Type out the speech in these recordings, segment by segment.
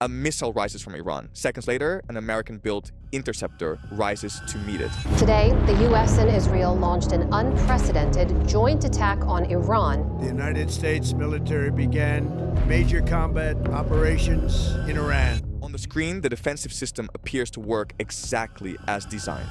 A missile rises from Iran. Seconds later, an American-built interceptor rises to meet it. Today, the U.S. and Israel launched an unprecedented joint attack on Iran. The United States military began major combat operations in Iran. On the screen, the defensive system appears to work exactly as designed.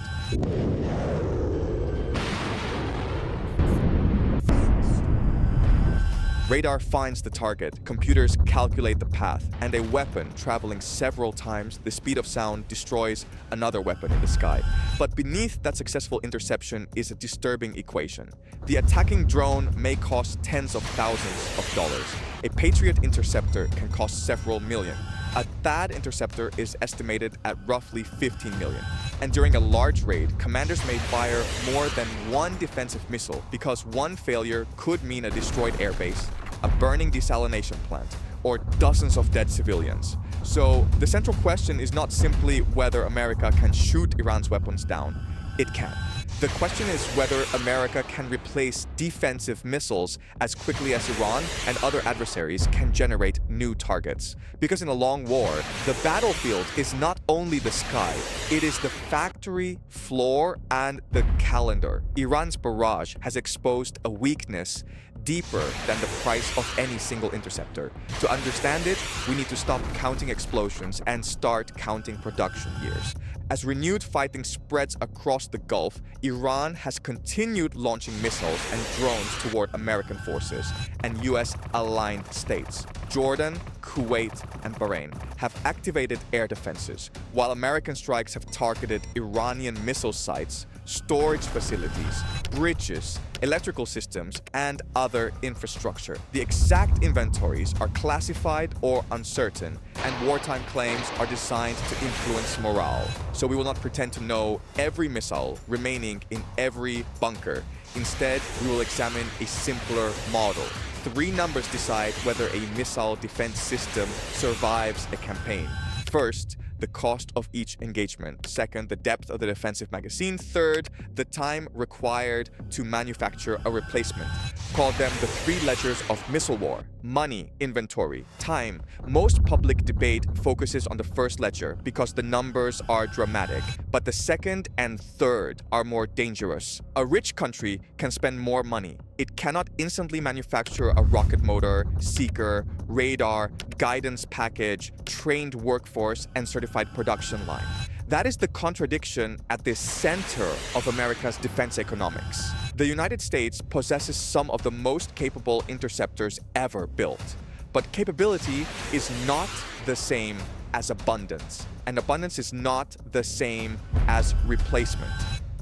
Radar finds the target, computers calculate the path, and a weapon traveling several times the speed of sound destroys another weapon in the sky. But beneath that successful interception is a disturbing equation. The attacking drone may cost tens of thousands of dollars. A Patriot interceptor can cost several million. A THAAD interceptor is estimated at roughly 15 million. And during a large raid, commanders may fire more than one defensive missile because one failure could mean a destroyed airbase, a burning desalination plant, or dozens of dead civilians. So the central question is not simply whether America can shoot Iran's weapons down. It can. The question is whether America can replace defensive missiles as quickly as Iran and other adversaries can generate new targets. Because in a long war, the battlefield is not only the sky, it is the factory floor and the calendar. Iran's barrage has exposed a weakness deeper than the price of any single interceptor. To understand it, we need to stop counting explosions and start counting production years. As renewed fighting spreads across the Gulf, Iran has continued launching missiles and drones toward American forces and US-aligned states. Jordan, Kuwait, and Bahrain have activated air defenses, while American strikes have targeted Iranian missile sites, storage facilities, bridges, electrical systems, and other infrastructure. The exact inventories are classified or uncertain, and wartime claims are designed to influence morale. So we will not pretend to know every missile remaining in every bunker. Instead, we will examine a simpler model. 3 numbers decide whether a missile defense system survives a campaign. First, the cost of each engagement. Second, the depth of the defensive magazine. Third, the time required to manufacture a replacement. Call them the 3 ledgers of missile war: money, inventory, time. Most public debate focuses on the first ledger because the numbers are dramatic, but the second and third are more dangerous. A rich country can spend more money. It cannot instantly manufacture a rocket motor, seeker, radar, guidance package, trained workforce, and certified production line. That is the contradiction at the center of America's defense economics. The United States possesses some of the most capable interceptors ever built. But capability is not the same as abundance, and abundance is not the same as replacement.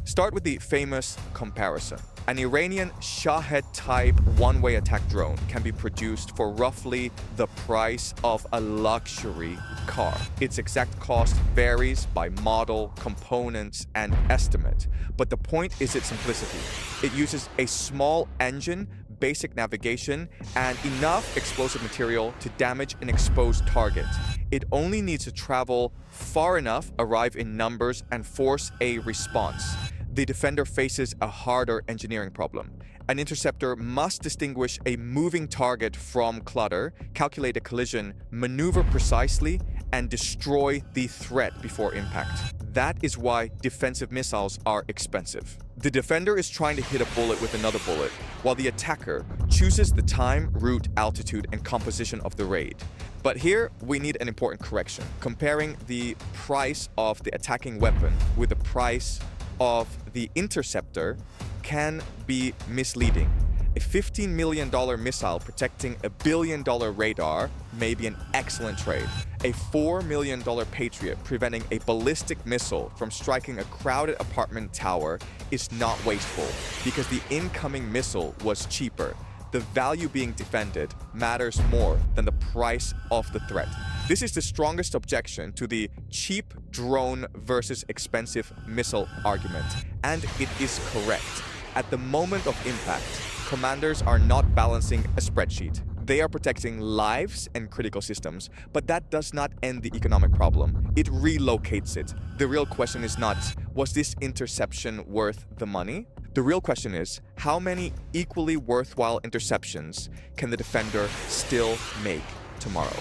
Start with the famous comparison. An Iranian Shahed-type one-way attack drone can be produced for roughly the price of a luxury car. Its exact cost varies by model, components, and estimate. But the point is its simplicity. It uses a small engine, basic navigation, and enough explosive material to damage an exposed target. It only needs to travel far enough, arrive in numbers, and force a response. The defender faces a harder engineering problem. An interceptor must distinguish a moving target from clutter, calculate a collision, maneuver precisely, and destroy the threat before impact. That is why defensive missiles are expensive. The defender is trying to hit a bullet with another bullet, while the attacker chooses the time, route, altitude, and composition of the raid. But here, we need an important correction. Comparing the price of the attacking weapon with the price of the interceptor can be misleading. A $15 million missile protecting a $1 billion radar may be an excellent trade. A $4 million Patriot preventing a ballistic missile from striking a crowded apartment tower is not wasteful because the incoming missile was cheaper. The value being defended matters more than the price of the threat. This is the strongest objection to the cheap drone versus expensive missile argument, and it is correct. At the moment of impact, commanders are not balancing a spreadsheet. They are protecting lives and critical systems, but that does not end the economic problem. It relocates it. The real question is not, was this interception worth the money? The real question is, how many equally worthwhile interceptions can the defender still make tomorrow?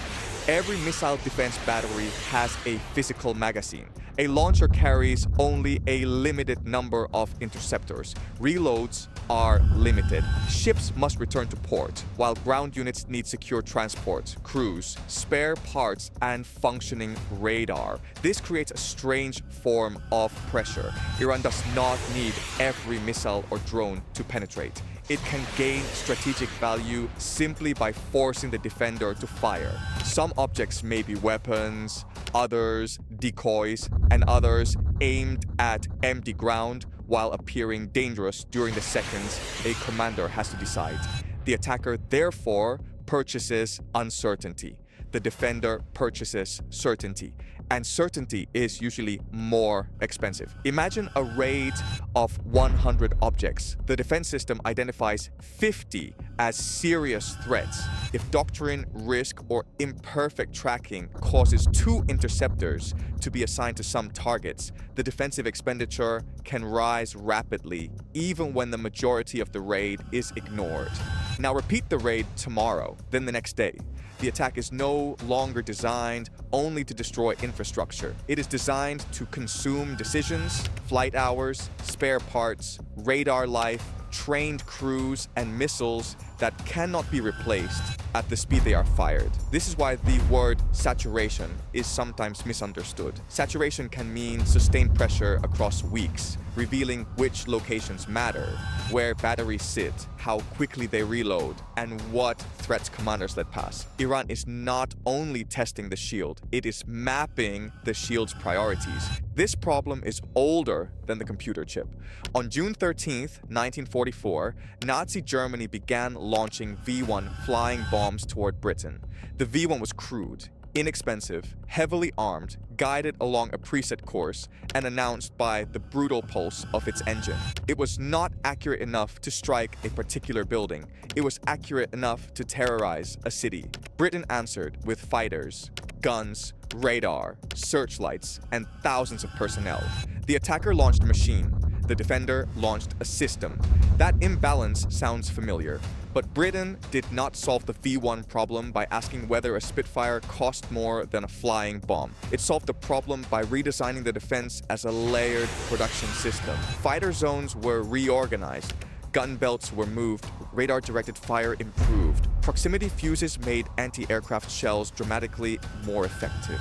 Every missile defense battery has a physical magazine. A launcher carries only a limited number of interceptors. Reloads are limited. Ships must return to port, while ground units need secure transport, crews, spare parts, and functioning radar. This creates a strange form of pressure. Iran does not need every missile or drone to penetrate. It can gain strategic value simply by forcing the defender to fire. Some objects may be weapons, others decoys, and others aimed at empty ground while appearing dangerous during the seconds a commander has to decide. The attacker therefore purchases uncertainty. The defender purchases certainty. And certainty is usually more expensive. Imagine a raid of 100 objects. The defense system identifies 50 as serious threats. If doctrine, risk, or imperfect tracking causes 2 interceptors to be assigned to some targets, the defensive expenditure can rise rapidly, even when the majority of the raid is ignored. Now repeat the raid tomorrow, then the next day. The attack is no longer designed only to destroy infrastructure. It is designed to consume decisions, flight hours, spare parts, radar life, trained crews, and missiles that cannot be replaced at the speed they are fired. This is why the word saturation is sometimes misunderstood. Saturation can mean sustained pressure across weeks, revealing which locations matter, where batteries sit, how quickly they reload, and what threats commanders let pass. Iran is not only testing the shield, it is mapping the shield's priorities. This problem is older than the computer chip. On June 13th, 1944, Nazi Germany began launching V-1 flying bombs toward Britain. The V-1 was crude, inexpensive, heavily armed, guided along a preset course, and announced by the brutal pulse of its engine. It was not accurate enough to strike a particular building. It was accurate enough to terrorize a city. Britain answered with fighters, guns, radar, searchlights, and thousands of personnel. The attacker launched a machine. The defender launched a system. That imbalance sounds familiar. But Britain did not solve the V-1 problem by asking whether a Spitfire cost more than a flying bomb. It solved the problem by redesigning the defense as a layered production system. Fighter zones were reorganized. Gun belts were moved. Radar-directed fire improved. Proximity fuses made anti-aircraft shells dramatically more effective.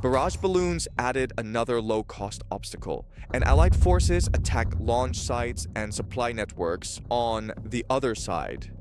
Barrage balloons added another low-cost obstacle, and Allied forces attacked launch sites and supply networks on the other side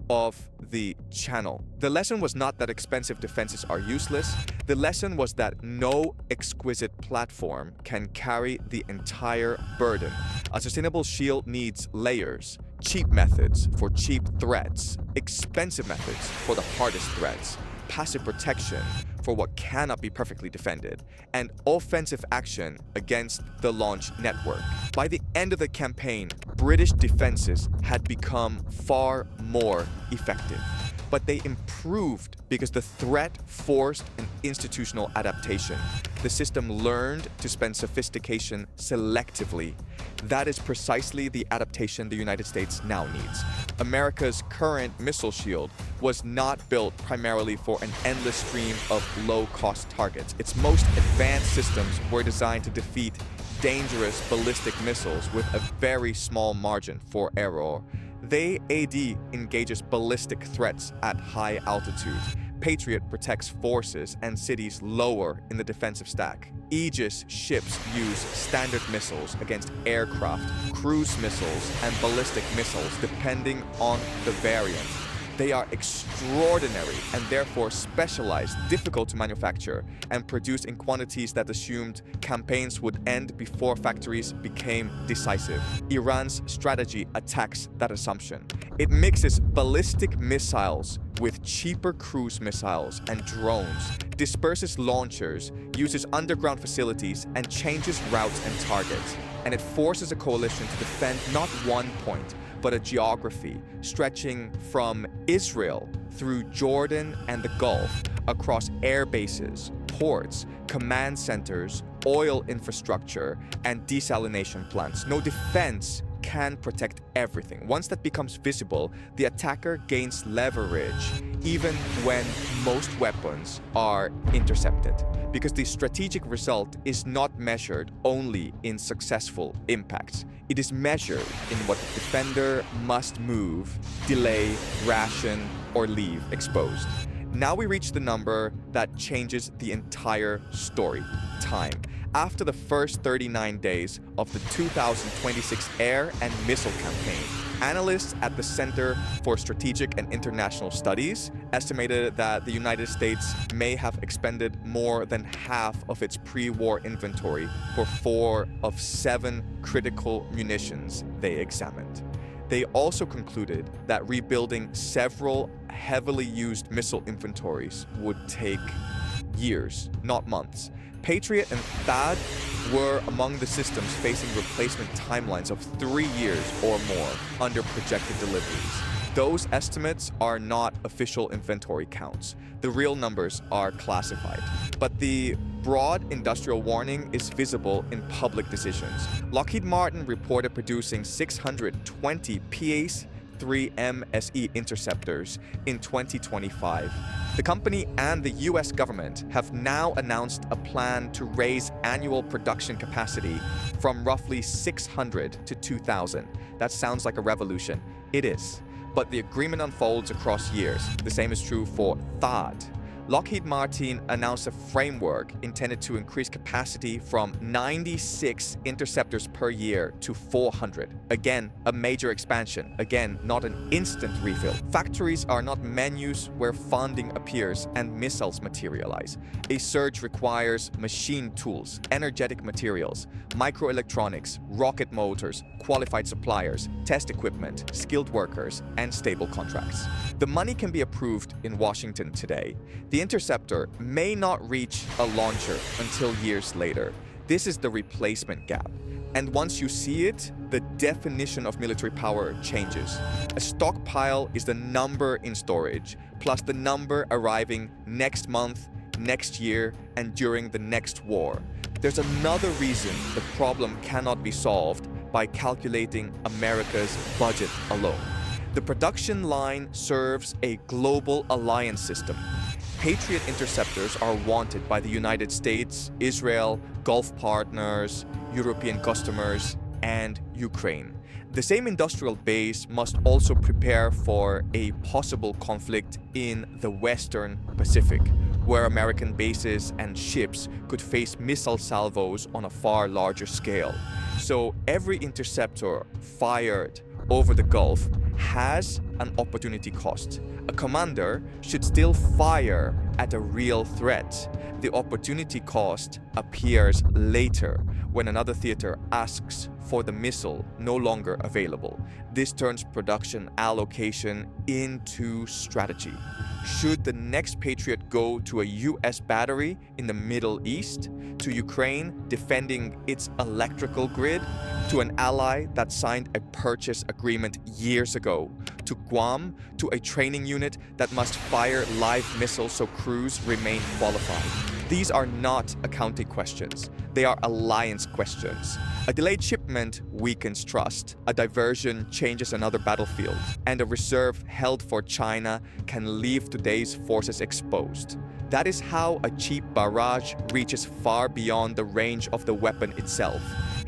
of the channel. The lesson was not that expensive defenses are useless. The lesson was that no exquisite platform can carry the entire burden. A sustainable shield needs layers, cheap methods for cheap threats, expensive methods for the hardest threats, passive protection for what cannot be perfectly defended, and offensive action against the launch network. By the end of the campaign, British defenses had become far more effective. But they improved because the threat forced an institutional adaptation. The system learned to spend sophistication selectively. That is precisely the adaptation the United States now needs. America's current missile shield was not built primarily for an endless stream of low-cost targets. Its most advanced systems were designed to defeat dangerous ballistic missiles with a very small margin for error. The AD engages ballistic threats at high altitude. Patriot protects forces and cities lower in the defensive stack. Aegis ships use standard missiles against aircraft, cruise missiles, and ballistic missiles depending on the variant. They are extraordinary and therefore specialized, difficult to manufacture, and produced in quantities that assumed campaigns would end before factories became decisive. Iran's strategy attacks that assumption. It mixes ballistic missiles with cheaper cruise missiles and drones, disperses launchers, uses underground facilities, and changes routes and targets. And it forces a coalition to defend not one point, but a geography stretching from Israel through Jordan and the Gulf, across air bases, ports, command centers, oil infrastructure, and desalination plants. No defense can protect everything. Once that becomes visible, the attacker gains leverage even when most weapons are intercepted, because the strategic result is not measured only in successful impacts. It is measured in what the defender must move, delay, ration, or leave exposed. Now we reach the number that changes the entire story: time. After the first 39 days of the 2026 air and missile campaign, analysts at the Center for Strategic and International Studies estimated that the United States may have expended more than half of its pre-war inventory for 4 of 7 critical munitions they examined. They also concluded that rebuilding several heavily used missile inventories would take years, not months. Patriot and THAAD were among the systems facing replacement timelines of 3 years or more under projected deliveries. Those estimates are not official inventory counts. The real numbers are classified. But the broad industrial warning is visible in public decisions. Lockheed Martin reported producing 620 P-3MSE interceptors in 2025. The company and the US government have now announced a plan to raise annual production capacity from roughly 600 to 2,000. That sounds like a revolution. It is. But the agreement unfolds across years. The same is true for THAAD. Lockheed Martin announced a framework intended to increase capacity from 96 interceptors per year to 400. Again, a major expansion. Again, not an instant refill. Factories are not menus where funding appears and missiles materialize. A surge requires machine tools, energetic materials, microelectronics, rocket motors, qualified suppliers, test equipment, skilled workers, and stable contracts. The money can be approved in Washington today. The interceptor may not reach a launcher until years later. This is the replacement gap. And once you see it, the definition of military power changes. A stockpile is the number in storage, plus the number arriving next month, next year, and during the next war. There's another reason the problem cannot be solved by calculating America's budget alone. The production line serves a global alliance system. Patriot interceptors are wanted by the United States, Israel, Gulf partners, European customers, and Ukraine. The same industrial base must also prepare for a possible conflict in the Western Pacific, where American bases and ships could face missile salvos on a far larger scale. So every interceptor fired over the Gulf has an opportunity cost. A commander should still fire at a real threat. The opportunity cost appears later when another theater asks for the missile no longer available. This turns production allocation into strategy. Should the next Patriot go to a US battery in the Middle East, to Ukraine defending its electrical grid, to an ally that signed a purchase agreement years ago, to Guam, to a training unit that must fire live missiles so crews remain qualified? These are not accounting questions. They are alliance questions. A delayed shipment weakens trust, a diversion changes another battlefield, and a reserve held for China can leave today's forces exposed. That is how a cheap barrage reaches far beyond the range of the weapon itself.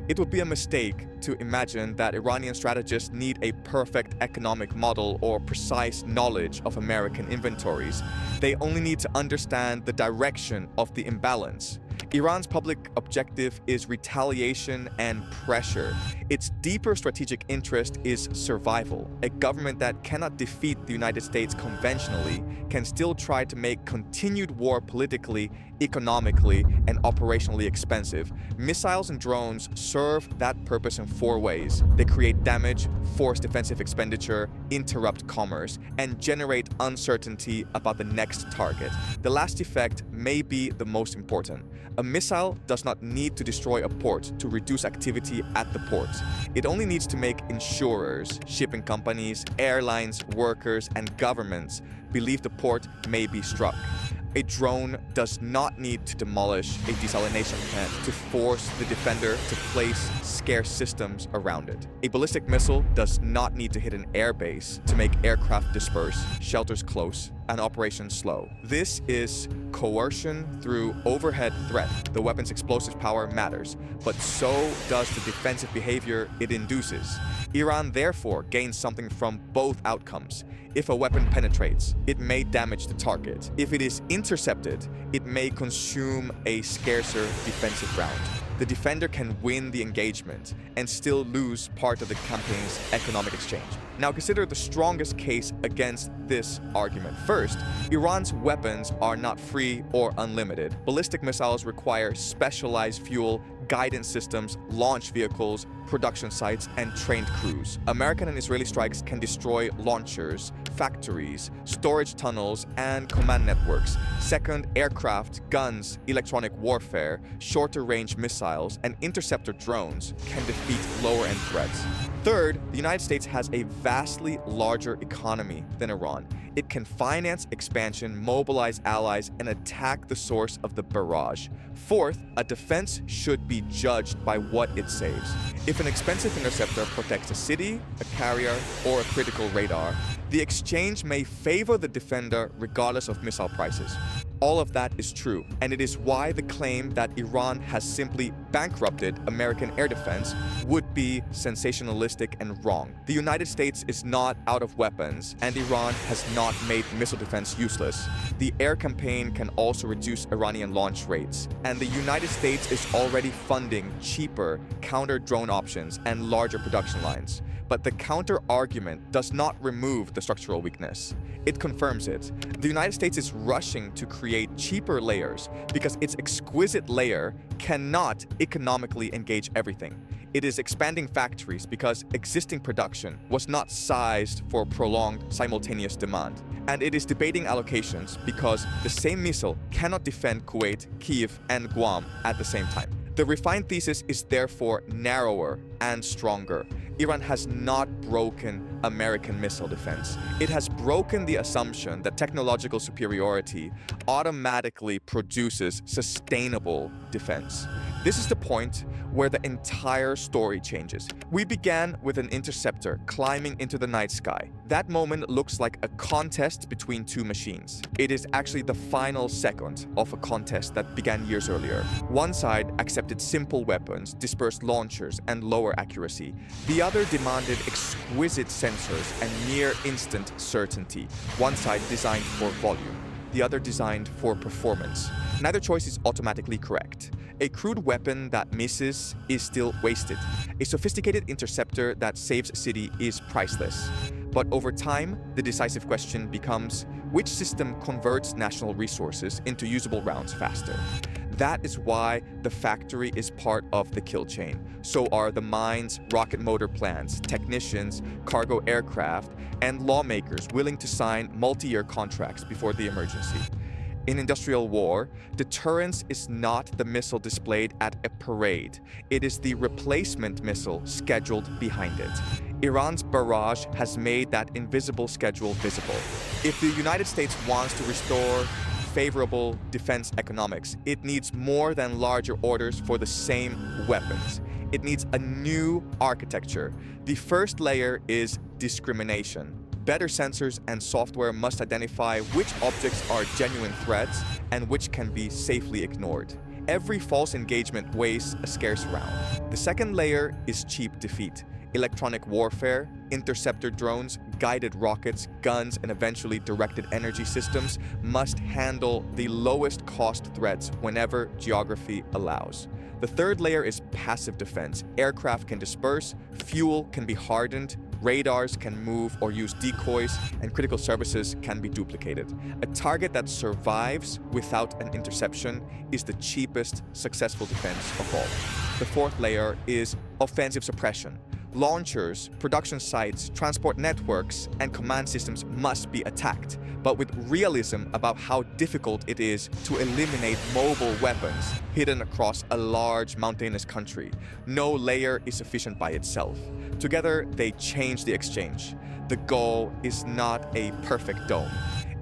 It would be a mistake to imagine that Iranian strategists need a perfect economic model or precise knowledge of American inventories. They only need to understand the direction of the imbalance. Iran's public objective is retaliation and pressure. Its deeper strategic interest is survival. A government that cannot defeat the United States conventionally can still try to make continued war politically, economically, and operationally expensive. Missiles and drones serve that purpose in 4 ways. They create damage, force defensive expenditure, interrupt commerce, and generate uncertainty about the next target. The last effect may be the most important. A missile does not need to destroy a port to reduce activity at the port. It only needs to make insurers, shipping companies, airlines, workers, and governments believe the port may be struck. A drone does not need to demolish a desalination plant to force the defender to place scarce systems around it. A ballistic missile does not need to hit an airbase to make aircraft disperse, shelters close, and operations slow. This is coercion through overhead threat. The weapon's explosive power matters, but so does the defensive behavior it induces. Iran therefore gains something from both outcomes. If a weapon penetrates, it may damage the target. If it is intercepted, it may consume a scarcer defensive round. The defender can win the engagement and still lose part of the campaign's economic exchange. Now consider the strongest case against this argument. First, Iran's weapons are not free or unlimited. Ballistic missiles require specialized fuel, guidance systems, launch vehicles, production sites, and trained crews. American and Israeli strikes can destroy launchers, factories, storage tunnels, and command networks. Second, aircraft, guns, electronic warfare, shorter-range missiles, and interceptor drones can defeat lower-end threats. Third, the United States has a vastly larger economy than Iran. It can finance expansion, mobilize allies, and attack the source of the barrage. Fourth, a defense should be judged by what it saves. If an expensive interceptor protects a city, a carrier, or a critical radar, the exchange may favor the defender regardless of missile prices. All of that is true, and it is why the claim that Iran has simply bankrupted American air defense would be sensationalistic and wrong. The United States is not out of weapons, and Iran has not made missile defense useless. The air campaign can also reduce Iranian launch rates, and the United States is already funding cheaper counter-drone options and larger production lines. But the counter-argument does not remove the structural weakness. It confirms it. The United States is rushing to create cheaper layers because its exquisite layer cannot economically engage everything. It is expanding factories because existing production was not sized for prolonged simultaneous demand. And it is debating allocations because the same missile cannot defend Kuwait, Kyiv, and Guam at the same time. The refined thesis is therefore narrower and stronger. Iran has not broken American missile defense. It has broken the assumption that technological superiority automatically produces sustainable defense. This is the point where the entire story changes. We began with an interceptor climbing into the night sky. That moment looks like a contest between two machines. It is actually the final second of a contest that began years earlier. One side accepted simple weapons, dispersed launchers, and lower accuracy. The other demanded exquisite sensors and near-instant certainty. One side designed for volume, the other designed for performance. Neither choice is automatically correct. A crude weapon that misses is still wasted. A sophisticated interceptor that saves a city is priceless. But over time, the decisive question becomes, which system converts national resources into usable rounds faster? That is why the factory is part of the kill chain. So are the mines, rocket motor plants, technicians, cargo aircraft, and lawmakers willing to sign multi-year contracts before the emergency. In industrial war, deterrence is not the missile displayed at a parade. It is the replacement missile scheduled behind it. Iran's barrage has made that invisible schedule visible. If the United States wants to restore favorable defense economics, it needs more than larger orders for the same weapons. It needs a new architecture. The first layer is discrimination. Better sensors and software must identify which objects are genuine threats and which can be safely ignored. Every false engagement wastes a scarce round. The second layer is cheap defeat. Electronic warfare, interceptor drones, guided rockets, guns, and eventually directed energy systems must handle the lowest cost threats whenever geography allows. The third layer is passive defense. Aircraft can disperse, fuel can be hardened, radars can move or use decoys, and critical services can be duplicated. A target that survives without an interception is the cheapest successful defense of all. The fourth layer is offensive suppression. Launchers, production sites, transport networks, and command systems must be attacked, but with realism about how difficult it is to eliminate mobile weapons hidden across a large mountainous country. No layer is sufficient by itself. Together, they change the exchange. The goal is not a perfect dome.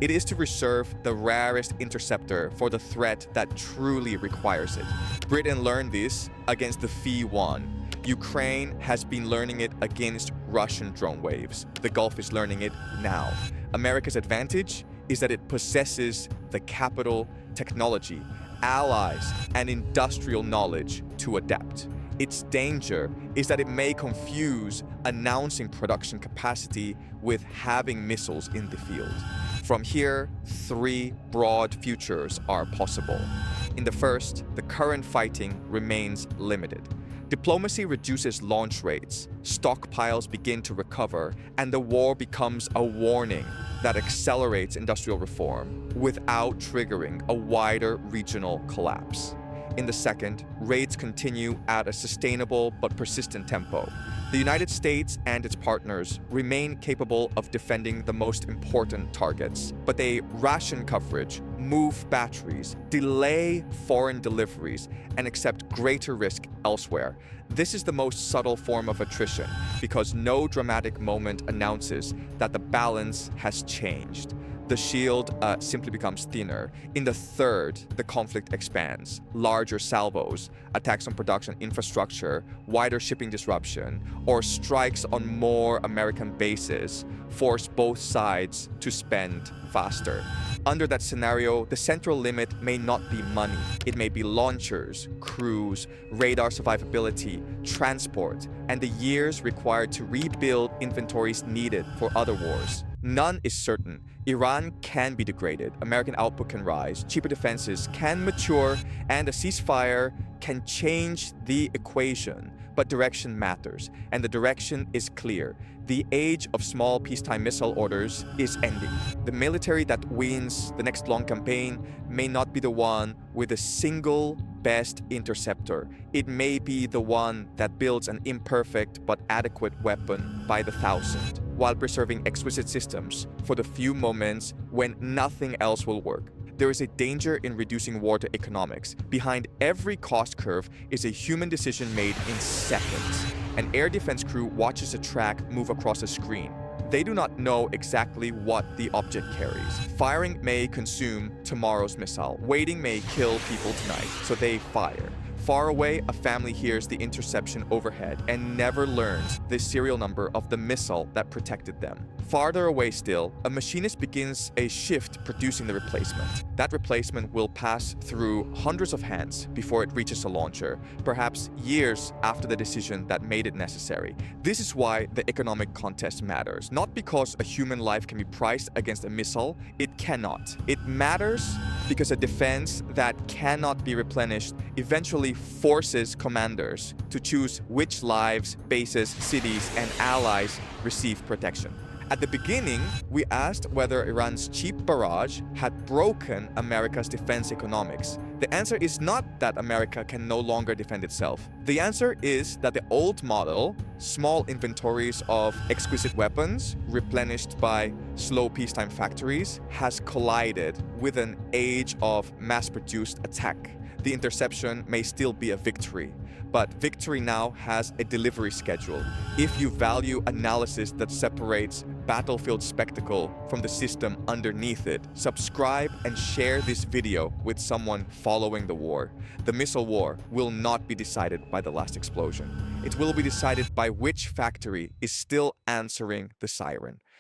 It is to reserve the rarest interceptor for the threat that truly requires it. Britain learned this against the Phi-1. Ukraine has been learning it against Russian drone waves. The Gulf is learning it now. America's advantage is that it possesses the capital, technology, allies, and industrial knowledge to adapt. Its danger is that it may confuse announcing production capacity with having missiles in the field. From here, three broad futures are possible. In the first, the current fighting remains limited. Diplomacy reduces launch rates, stockpiles begin to recover, and the war becomes a warning that accelerates industrial reform without triggering a wider regional collapse. In the second, raids continue at a sustainable but persistent tempo. The United States and its partners remain capable of defending the most important targets, but they ration coverage, move batteries, delay foreign deliveries, and accept greater risk elsewhere. This is the most subtle form of attrition because no dramatic moment announces that the balance has changed. The shield simply becomes thinner. In the third, the conflict expands. Larger salvos, attacks on production infrastructure, wider shipping disruption, or strikes on more American bases force both sides to spend faster. Under that scenario, the central limit may not be money. It may be launchers, crews, radar survivability, transport, and the years required to rebuild inventories needed for other wars. None is certain. Iran can be degraded, American output can rise, cheaper defenses can mature, and a ceasefire can change the equation. But direction matters, and the direction is clear. The age of small peacetime missile orders is ending. The military that wins the next long campaign may not be the one with the single best interceptor. It may be the one that builds an imperfect but adequate weapon by the thousand, while preserving exquisite systems for the few moments when nothing else will work. There is a danger in reducing war to economics. Behind every cost curve is a human decision made in seconds. An air defense crew watches a track move across a screen. They do not know exactly what the object carries. Firing may consume tomorrow's missile. Waiting may kill people tonight, so they fire. Far away, a family hears the interception overhead and never learns the serial number of the missile that protected them. Farther away still, a machinist begins a shift producing the replacement. That replacement will pass through hundreds of hands before it reaches a launcher, perhaps years after the decision that made it necessary. This is why the economic contest matters. Not because a human life can be priced against a missile, it cannot. It matters because a defense that cannot be replenished eventually forces commanders to choose which lives, bases, cities, and allies receive protection. At the beginning, we asked whether Iran's cheap barrage had broken America's defense economics. The answer is not that America can no longer defend itself. The answer is that the old model, small inventories of exquisite weapons replenished by slow peacetime factories, has collided with an age of mass-produced attack. The interception may still be a victory, but victory now has a delivery schedule. If you value analysis that separates battlefield spectacle from the system underneath it, subscribe and share this video with someone following the war. The missile war will not be decided by the last explosion. It will be decided by which factory is still answering the siren.